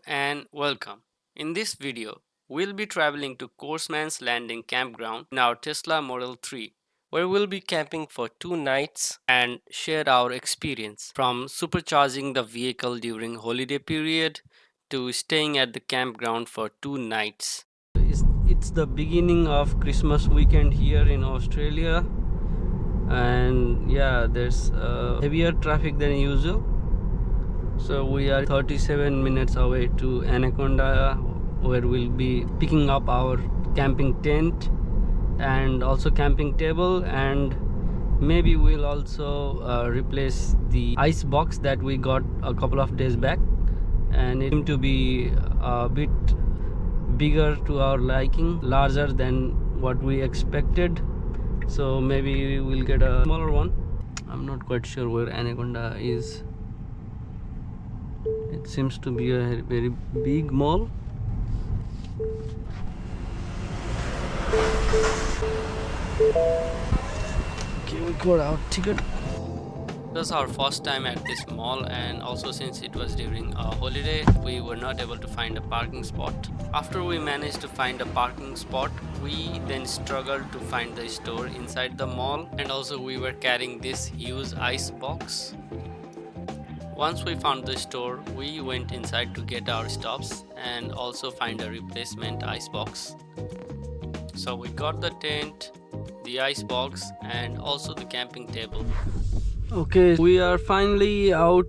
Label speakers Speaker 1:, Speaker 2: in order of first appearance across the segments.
Speaker 1: and welcome. In this video, we'll be traveling to Korsmans Landing Campground in our Tesla Model 3, where we'll be camping for 2 nights and share our experience from supercharging the vehicle during holiday period to staying at the campground for 2 nights. It's the beginning of Christmas weekend here in Australia, and yeah, there's heavier traffic than usual. So we are 37 minutes away to Anaconda, where we'll be picking up our camping tent and also camping table, and maybe we'll also replace the ice box that we got a couple of days back, and it seemed to be a bit bigger to our liking, larger than what we expected. So maybe we'll get a smaller one. I'm not quite sure where Anaconda is. It seems to be a very big mall. Okay, we got our ticket. It was our first time at this mall, and also since it was during a holiday, we were not able to find a parking spot. After we managed to find a parking spot, we then struggled to find the store inside the mall, and also we were carrying this huge ice box. Once we found the store, we went inside to get our stuffs and also find a replacement ice box. So we got the tent, the ice box, and also the camping table. Okay, we are finally out.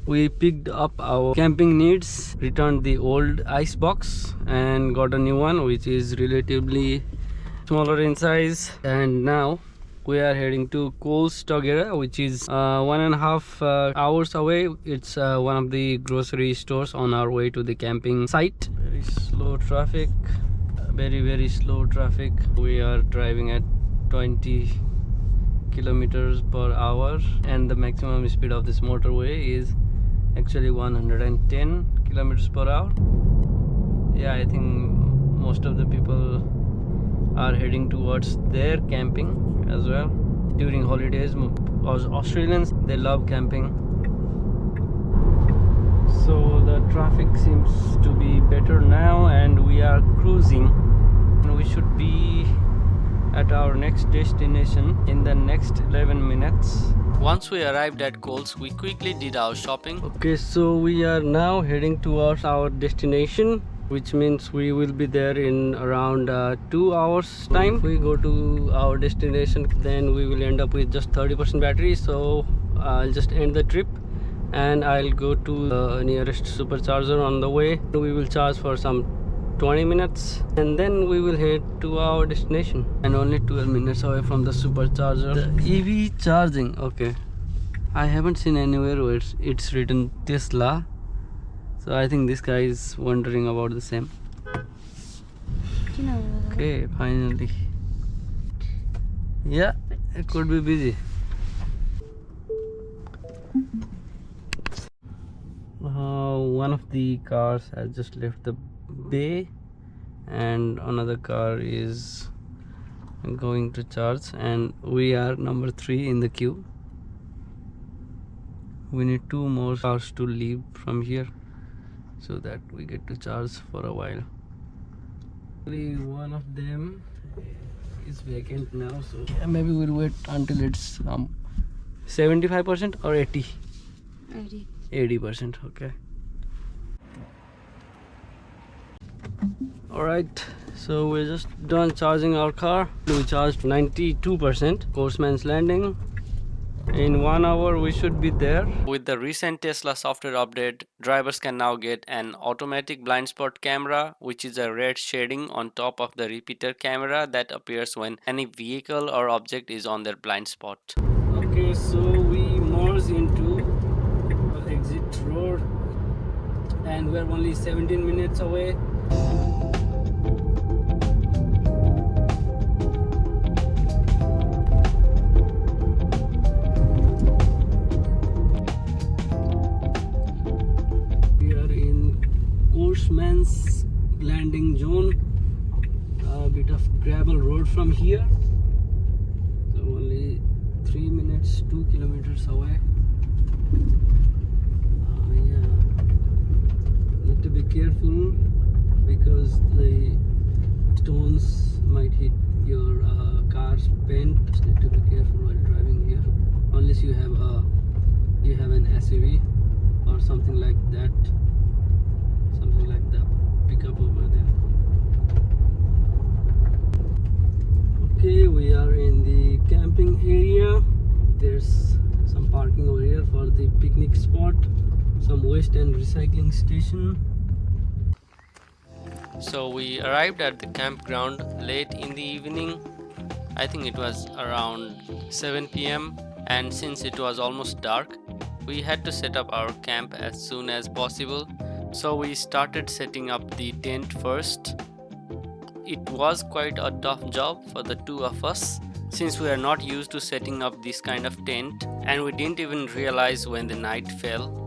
Speaker 1: We picked up our camping needs, returned the old ice box and got a new one, which is relatively smaller in size. And now we are heading to Cozied, which is 1.5 hours away. It's one of the grocery stores on our way to the camping site. Very slow traffic, very slow traffic. We are driving at 20 kilometers per hour, and the maximum speed of this motorway is actually 110 kilometers per hour. Yeah, I think most of the people are heading towards their camping as well during holidays, because Australians, they love camping. So the traffic seems to be better now, and we are cruising, and we should be at our next destination in the next 11 minutes. Once we arrived at Coles, we quickly did our shopping. Okay, so we are now heading towards our destination, which means we will be there in around 2 hours time. If we go to our destination, then we will end up with just 30% battery, so I'll just end the trip and I'll go to the nearest supercharger on the way. We will charge for some 20 minutes and then we will head to our destination, and only 12 minutes away from the supercharger. The EV charging, okay, I haven't seen anywhere where it's written Tesla. So I think this guy is wondering about the same. Okay, finally. Yeah, it could be busy. One of the cars has just left the bay, and another car is going to charge, and we are number 3 in the queue. We need 2 more cars to leave from here so that we get to charge for a while. Only one of them is vacant now, so yeah, maybe we'll wait until it's 75% or 80%. Okay. Alright, so we're just done charging our car. We charged 92%. Korsmans Landing. In 1 hour we should be there. With the recent Tesla software update, drivers can now get an automatic blind spot camera, which is a red shading on top of the repeater camera that appears when any vehicle or object is on their blind spot. Okay, so we merge into the exit road and we're only 17 minutes away. Korsmans Landing Zone, a bit of gravel road from here, so only 3 minutes, 2 kilometers away. Yeah, need to be be careful because the stones might hit your car's paint. Just need to be careful while driving here, unless you have an SUV or something like that, pickup over there. Okay, we are in the camping area. There's some parking over here for the picnic spot, some waste and recycling station. So we arrived at the campground late in the evening. I think it was around 7 p.m. and since it was almost dark, we had to set up our camp as soon as possible. So we started setting up the tent first. It was quite a tough job for the two of us since we are not used to setting up this kind of tent, and we didn't even realize when the night fell.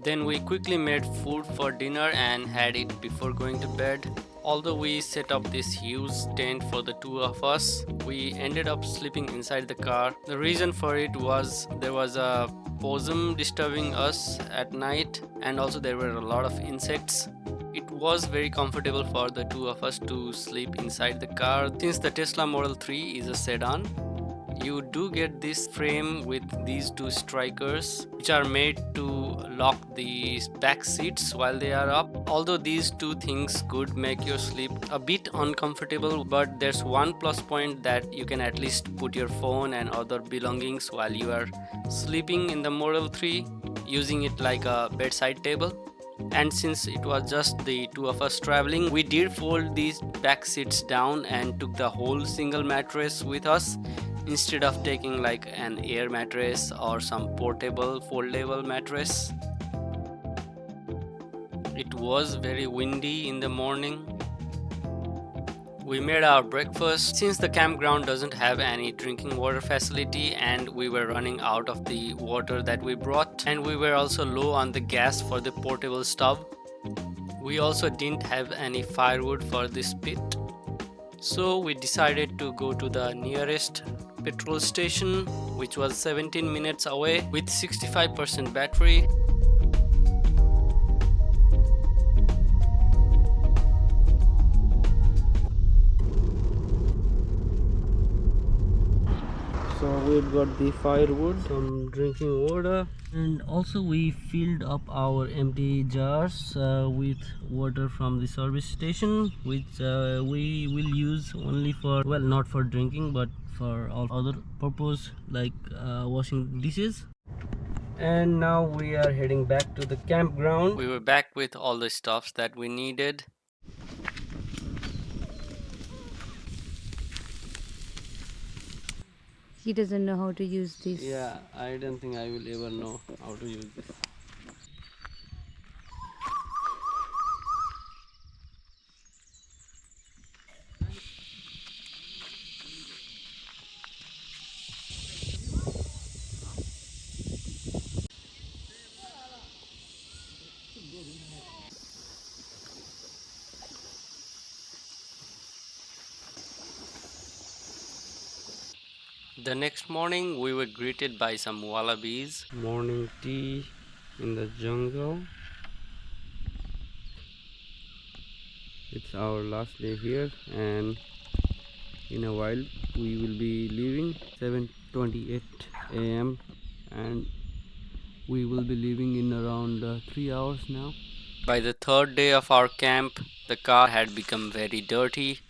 Speaker 1: Then we quickly made food for dinner and had it before going to bed. Although we set up this huge tent for the two of us, we ended up sleeping inside the car. The reason for it was there was a possum disturbing us at night, and also there were a lot of insects. It was very comfortable for the two of us to sleep inside the car. Since the Tesla Model 3 is a sedan, you do get this frame with these two strikers which are made to lock the back seats while they are up. Although these two things could make your sleep a bit uncomfortable, but there's one plus point that you can at least put your phone and other belongings while you are sleeping in the Model 3, using it like a bedside table. And since it was just the two of us traveling, we did fold these back seats down and took the whole single mattress with us, instead of taking like an air mattress or some portable foldable mattress. It was very windy in the morning. We made our breakfast. Since the campground doesn't have any drinking water facility and we were running out of the water that we brought, and we were also low on the gas for the portable stove, we also didn't have any firewood for this pit. So we decided to go to the nearest petrol station, which was 17 minutes away, with 65% battery. So we've got the firewood, some drinking water, and also we filled up our empty jars with water from the service station, which we will use only for, well, not for drinking but for all other purpose like washing dishes. And now we are heading back to the campground. We were back with all the stuffs that we needed.
Speaker 2: He doesn't know how to use this.
Speaker 1: Yeah, I don't think I will ever know how to use this. The next morning we were greeted by some wallabies. Morning tea in the jungle. It's our last day here, and in a while we will be leaving. 7:28 a.m. and we will be leaving in around 3 hours now. By the third day of our camp, the car had become very dirty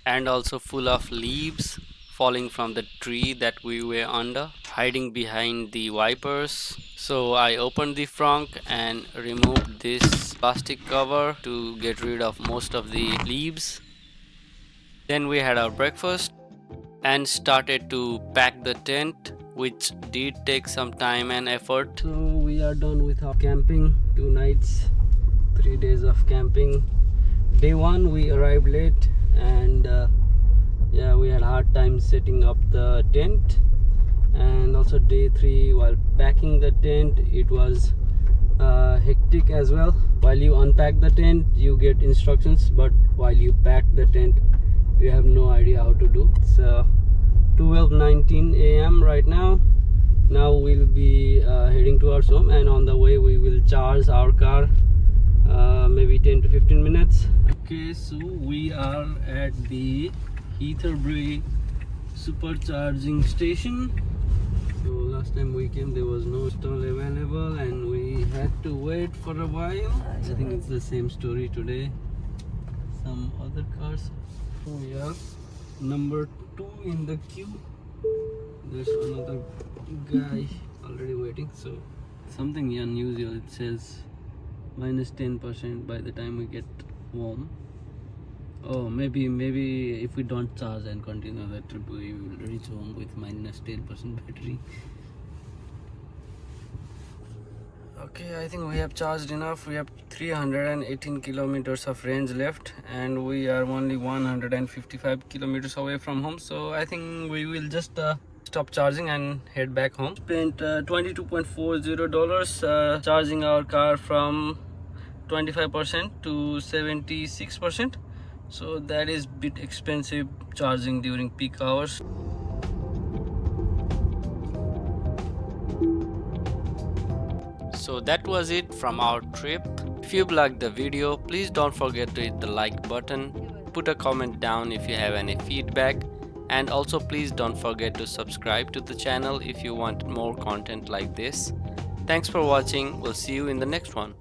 Speaker 1: and also full of leaves falling from the tree that we were under, hiding behind the wipers. So I opened the front and removed this plastic cover to get rid of most of the leaves. Then we had our breakfast and started to pack the tent, which did take some time and effort. So we are done with our camping. 2 nights, 3 days of camping. Day 1 we arrived late, and yeah, we had a hard time setting up the tent. And also day 3, while packing the tent, it was hectic as well. While you unpack the tent, you get instructions, but while you pack the tent, you have no idea how to do. It's 12:19 a.m. right now. Now we'll be heading towards home, and on the way we will charge our car maybe 10 to 15 minutes. Okay, so we are at the Heatherbury supercharging station. So last time we came there was no stall available and we had to wait for a while. I think it's the same story today. Some other cars. We are number 2 in the queue. There's another guy already waiting. So something unusual. It says minus 10% by the time we get home. Oh, maybe if we don't charge and continue the trip, we will reach home with minus 10% battery. Okay, I think we have charged enough. We have 318 kilometers of range left and we are only 155 kilometers away from home. So I think we will just stop charging and head back home. Spent $22.40 charging our car from 25% to 76%. So that is bit expensive charging during peak hours. So that was it from our trip. If you liked the video, please don't forget to hit the like button. Put a comment down if you have any feedback, and also please don't forget to subscribe to the channel if you want more content like this. Thanks for watching. We'll see you in the next one.